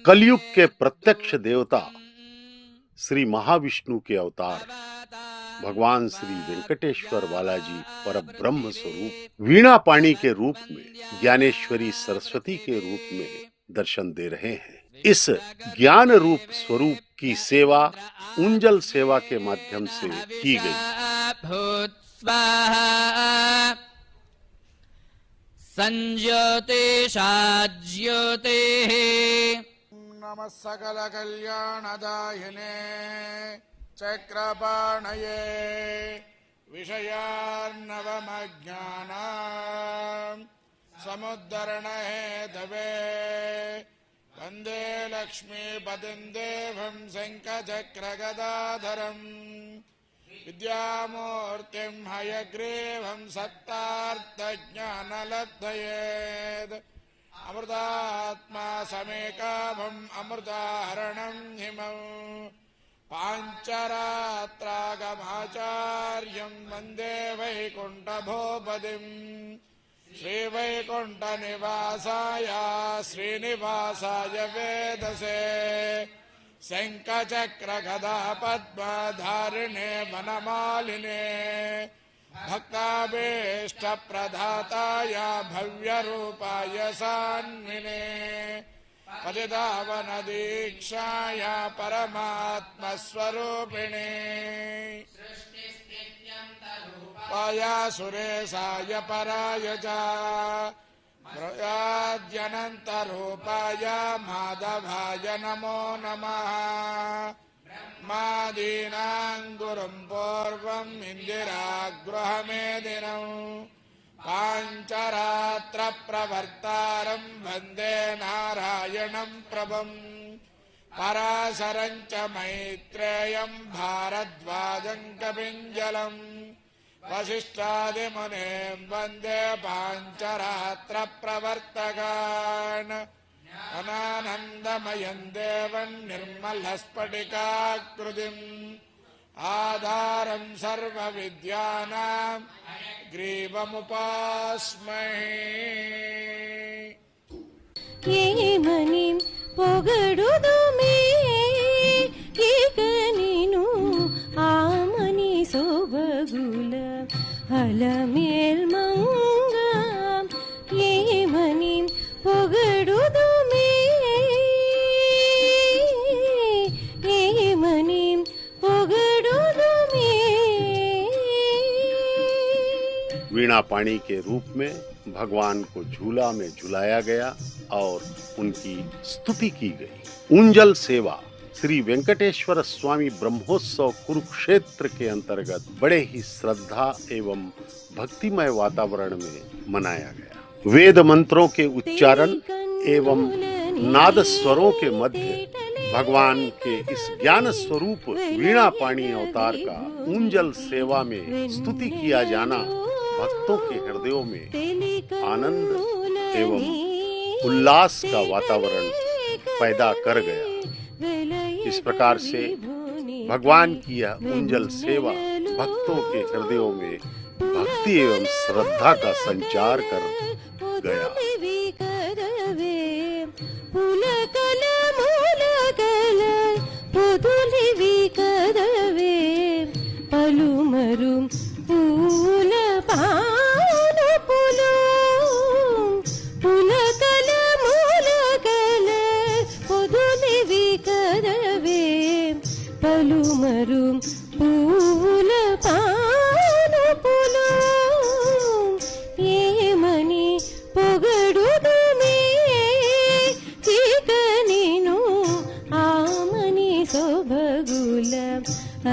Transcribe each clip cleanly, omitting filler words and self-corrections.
कलयुग के प्रत्यक्ष देवता श्री महाविष्णु के अवतार भगवान श्री वेंकटेश्वर बालाजी पर ब्रह्म स्वरूप वीणा पाणी के रूप में ज्ञानेश्वरी सरस्वती के रूप में दर्शन दे रहे हैं। इस ज्ञान रूप स्वरूप की सेवा उंजल सेवा के माध्यम से की गई। संज्योतिषाज्योतिः नमः सकल कल्याणदायिने चक्रपाणये विषयार्णवमज्ञानां समुद्धरण हेतवे वन्दे लक्ष्मीपतिं देवं शङ्खचक्रगदाधरम् विद्यामूर्तिं हयग्रीवं सत्तार्थज्ञानलब्धयेत् अमृतात्मा समेकाभम् अमृताहरणं हिमं पाञ्चरात्रागमाचार्यं वन्दे वैकुण्ठभूपतिम् श्रीवैकुण्ठनिवासाय श्रीनिवासाय वेदसे शङ्खचक्रगदा पद्मधारिणे वनमालिने भक्ताभीष्टप्रदाताय भव्यरूपाय सान्विने पतितावनदीक्षाय परमात्मस्वरूपिणे पाया सुरेशाय पराय च प्रयाद्यनन्तरूपाय माधवाय नमो नमः मादीनां गुरुं पूर्वम् इन्दिरागृहमेदिनं पाञ्चरात्रप्रवर्तारं वन्दे नारायणं प्रभुम् पराशरं च मैत्रेयं भारद्वाजं कपिञ्जलम् वसिष्ठादिमुनिं वन्दे पाञ्चरात्रप्रवर्तकान् अनानन्दमयं देवं निर्मलस्फटिकाकृतिम् आधारं सर्वविद्यानां ग्रीवमुपास्महे। ఏమని పొగడుదుమే ఇక నిను ఆమని సోబగుల అలమేల్మంగ ఏమని పొగడుదుమే ఏమని పొగడుదుమే। वीणा पाणी के रूप में भगवान को झूला में झुलाया गया और उनकी स्तुति की गई। उंजल सेवा श्री वेंकटेश्वर स्वामी ब्रह्मोत्सव कुरुक्षेत्र के अंतर्गत बड़े ही श्रद्धा एवं भक्तिमय वातावरण में मनाया गया। वेद मंत्रों के उच्चारण एवं नाद स्वरों के मध्य भगवान के इस ज्ञान स्वरूप वीणा पाणी अवतार का उंजल सेवा में स्तुति किया जाना भक्तों के हृदयों में आनंद एवं उल्लास का वातावरण पैदा कर गया। इस प्रकार से भगवान की यह उंजल सेवा भक्तों के हृदयों में भक्ति एवं श्रद्धा का संचार कर गया। పలుమరు పూల పానుపులు ఏమని పొగడుదుమే ఇక నిను ఆమని సోబగుల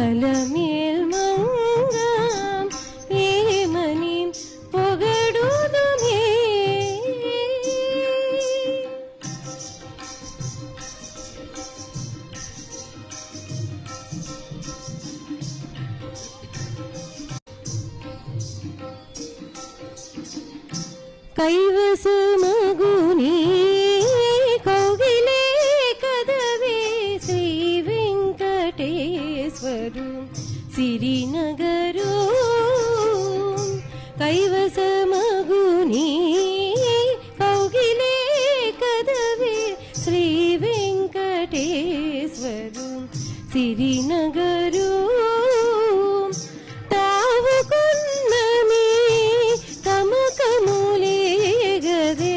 అలమేల్మంగ ఏమని పొగడుదుమే। కైవసమగుని కౌగిలే కదవే శ్రీ వెంకటేశ్వరు సిరినగరు కైవసమగుని కౌగిలే కదవే శ్రీ వెంకటేశ్వరు సిరినగరు తావుకున్నమి తమకములే గదే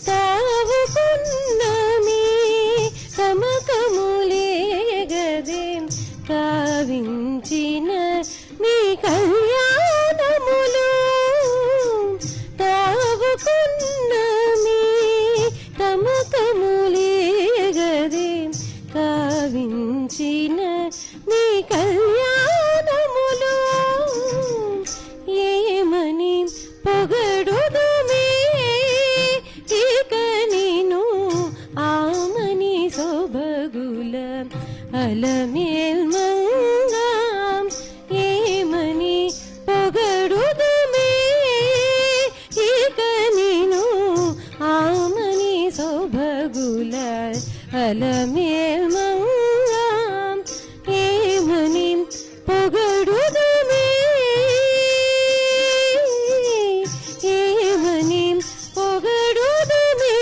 తావుకున్నమి తమకములే గదే కావించిన మీ కళ్యాణములు తావుకున్నమి తమకములే గదే కావించిన మీ కళ్యాణములు ఏమని పొగడుదుమే ఇక నేను ఆమని సొబగుల అలమేల్మంగా ఏమని పొగడుదుమే ఇక నేను ఆమని సొబగుల అలమేల్మంగా ఏమని పొగడుదుమే ఏమని పొగడుదుమే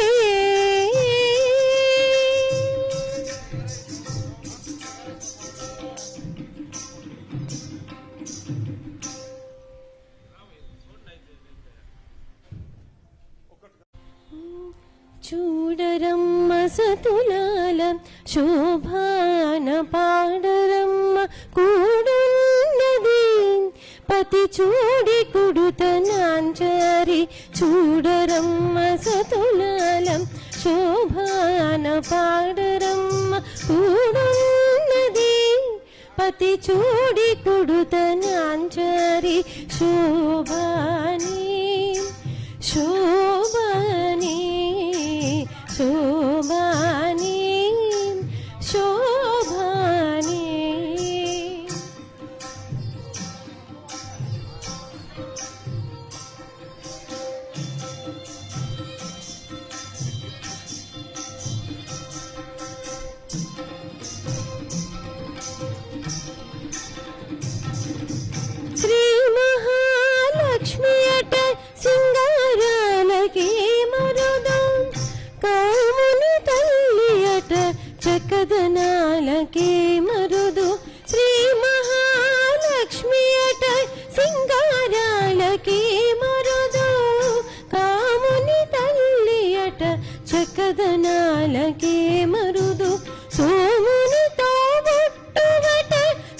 చూడరమ్మ సతులాల శోభాన పాడరమ్మ కూడున్నది పతి చూడి కుడుత నాంచారి చూడరమ్మ సతులాల శోభాన పాడరమ్మ కూడున్నది పతి చూడి కుడుత నాంచారి శోభాని శోభాని శోభాని శోభాని శ్రీ మహాలక్ష్మి అట సింగారాలకి మరుదం కాముని తల్లి అట చక్కదనాలకి మరుదు శ్రీ మహాలక్ష్మి అట సింగారాలకి మరుదు కాముని తల్లి అట చక్కదనాలకి మరుదు సోముని తోబుట్టువట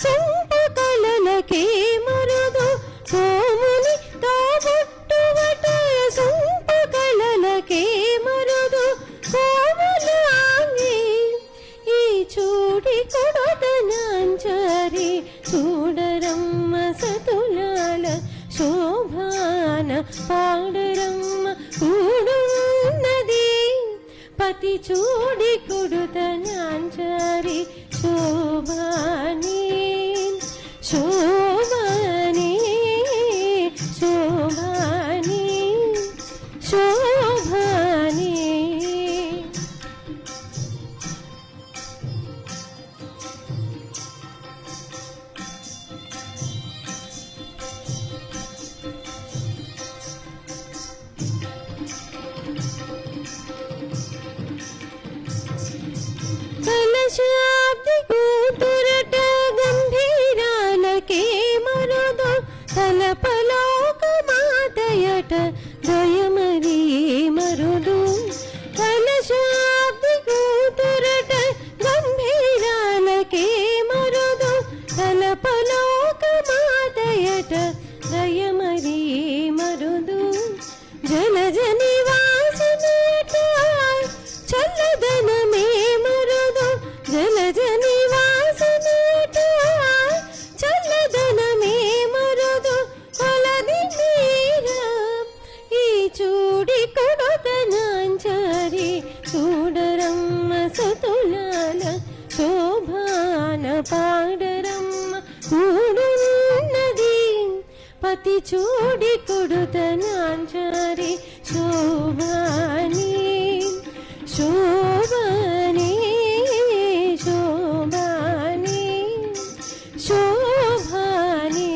సొంప కలలకి మరుదు సోముని తోబుట్టువట సొంప కలలకి మరుదు కోమలాంగి ఈ చూడి కొడతనాంచారి చూడరమ్మ సతులాల శోభాన పాడరమ్మ కూడున్నది పతి చూడి కొడుతనాంచారి శోభాని శోభాని శోభాని శోభాని కలశాబ్ది కూతురట గంభీరాలకే మరుదు తలపలోక మాతయట దయమరీ మరుదు కలశాబ్ది కూతురట గంభీరాలకే మరుదు తలపలోక మాతయట దయమరీ మరుదు జలజ నివాసినట చల్లదనమే మరుదు జలజ నివాసినట చల్లదనమే మరుదు కొలది నీరా ఈ చూడి కొడతనాంచారి చూడరమ్మ సతులాల శోభాన పాడరమ్మ కూడున్నది పతి చూడి కొడుతనాంచారి శోభాని శోభాని శోభాని శోభాని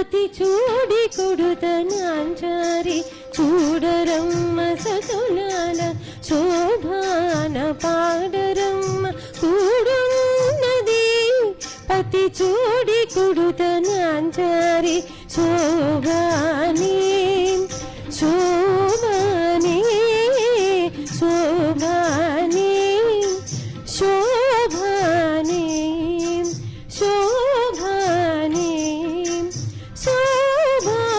పతి చూడి కొడుతనాంచారి చూడరమ్మ సతులాల శోభాన పాడరమ్మ కూడున్నది పతి చూడి కొడుతనాంచారి శోభాని శోభాని శోభాని శోభాని శోభాని శోభాని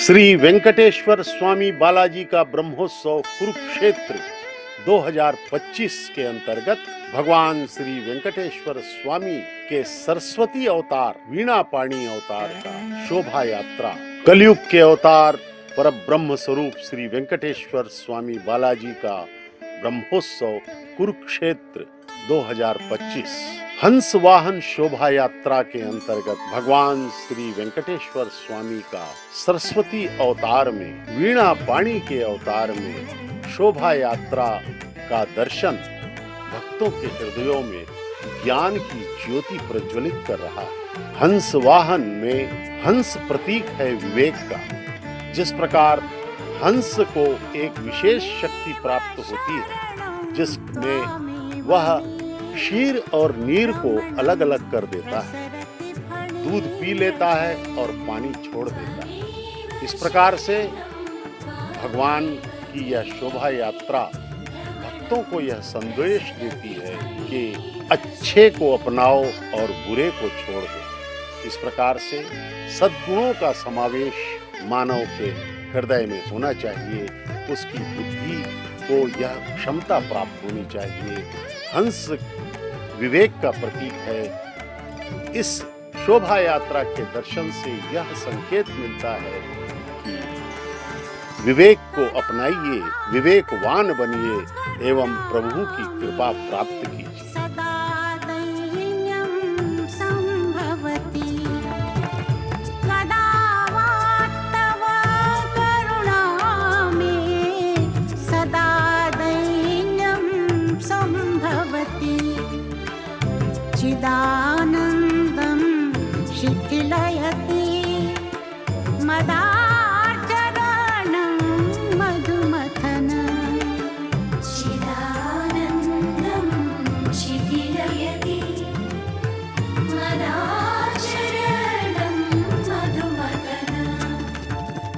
श्री वेंकटेश्वर स्वामी बालाजी का ब्रह्मोत्सव कुरुक्षेत्र 2025 के अंतर्गत भगवान श्री वेंकटेश्वर स्वामी के सरस्वती अवतार वीणा पाणी अवतार का शोभा यात्रा कलयुग के अवतार पर ब्रह्म स्वरूप श्री वेंकटेश्वर स्वामी बालाजी का ब्रह्मोत्सव कुरुक्षेत्र 2025 हंस वाहन शोभा यात्रा के अंतर्गत भगवान श्री वेंकटेश्वर स्वामी का सरस्वती अवतार में वीणा पाणी के अवतार में शोभा यात्रा का दर्शन भक्तों के हृदयों में ज्ञान की ज्योति प्रज्वलित कर रहा है। हंस वाहन में हंस प्रतीक है विवेक का। जिस प्रकार हंस को एक विशेष शक्ति प्राप्त होती है जिसमें वह क्षीर और नीर को अलग अलग कर देता है, दूध पी लेता है और पानी छोड़ देता है। इस प्रकार से भगवान की यह शोभा यात्रा भक्तों को यह संदेश देती है कि अच्छे को अपनाओ और बुरे को छोड़ दो। इस प्रकार से सद्गुणों का समावेश मानव के हृदय में होना चाहिए, उसकी बुद्धि को यह क्षमता प्राप्त होनी चाहिए। हंस विवेक का प्रतीक है। इस शोभा यात्रा के दर्शन से यह संकेत मिलता है कि विवेक को अपनाइए, विवेकवान बनिए एवं प्रभु की कृपा प्राप्त कीजिए। चिदानन्दं शिथिलयति मदार्चरणं मधुमथन चिदानन्दं शिथिलयति मदाचरणं मधुमथन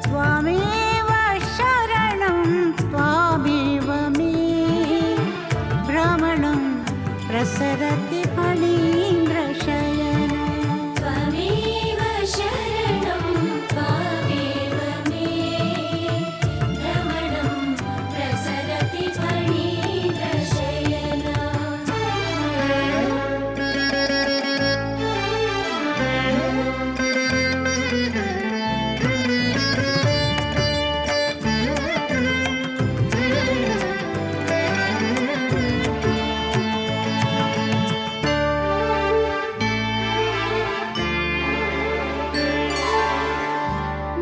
त्वमेव शरणं त्वामेव मे भ्रमणं प्रसरति फणीन्द्रशयन त्वमेव शरणं त्वामेव मे भ्रमणं प्रसरति फणीन्द्रशयन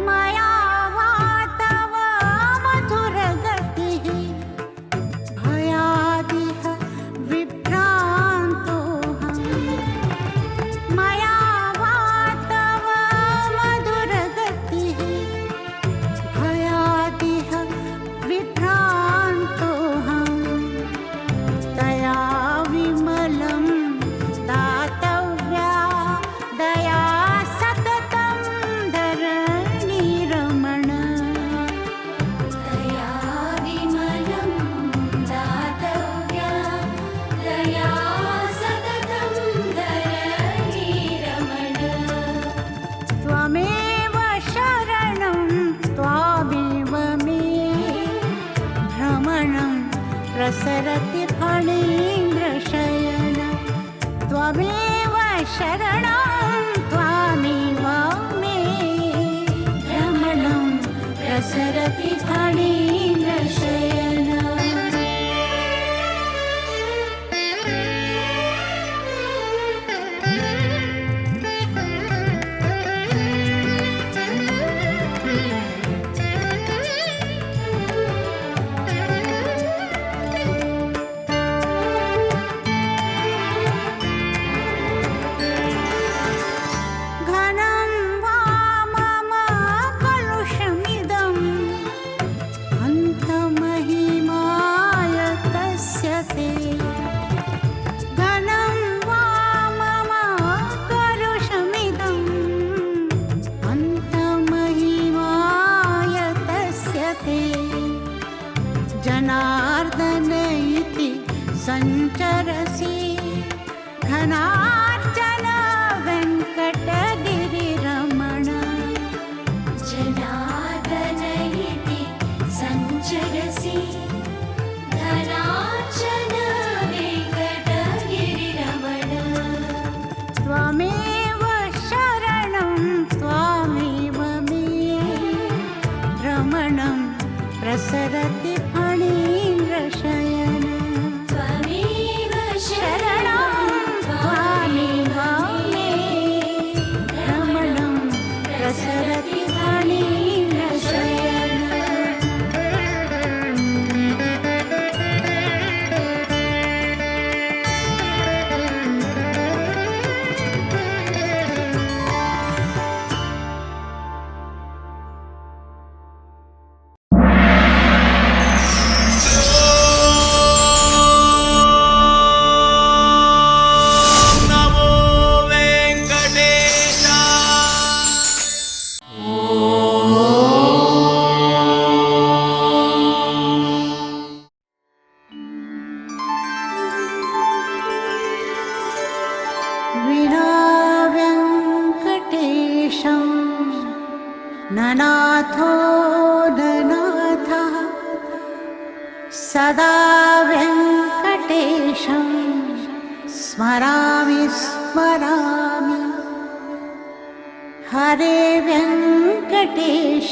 मया वा तव मधुरगतिः भयादिह विभ्रान्तोऽहम् मया वा तव मधुरगतिः भयादिह विभ्रान्तोऽहम् तया विमलं दातव्या दया सततं धरणीरमण दया विमलं दातव्या दया सततं धरणीरमण त्वमेव शरणं त्वामेव मे भ्रमणं प्रसरति फणीन्द्रशयन त्वमेव शरणं त्वामेव मे भ्रमणं प्रसरति फणीन्द्रशयन घनं वा मम कलुषमिदम् अन्तमहिमाय तस्य ते घनं वा मम कलुषमिदम् अन्तमहिमाय तस्य ते जनार्दन इति सञ्चरसि घनार्चन वेङ्कटगिरिरमण जनार्दन इति सञ्चरसि धनार्चन वेङ्कटगिरिरमण त्वमेव शरणं त्वामेव मे भ्रमणं प्रसरति फणीन्द्रशयन त्वमेव शरणं त्वामेव मे भ्रमणं प्रसरति फणीन्द्रशयन विना वेङ्कटेशं ननाथो ननाथः सदा वेङ्कटेशं स्मरामि स्मरामि हरे वेङ्कटेश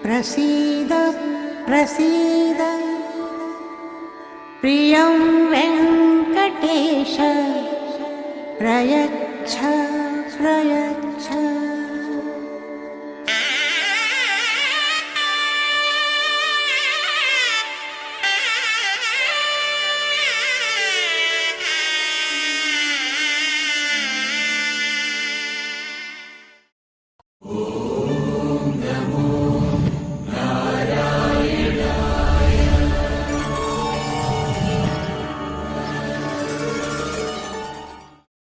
प्रसीद प्रसीद प्रियं वेङ्कटेश प्रयच्छ प्रयच्छ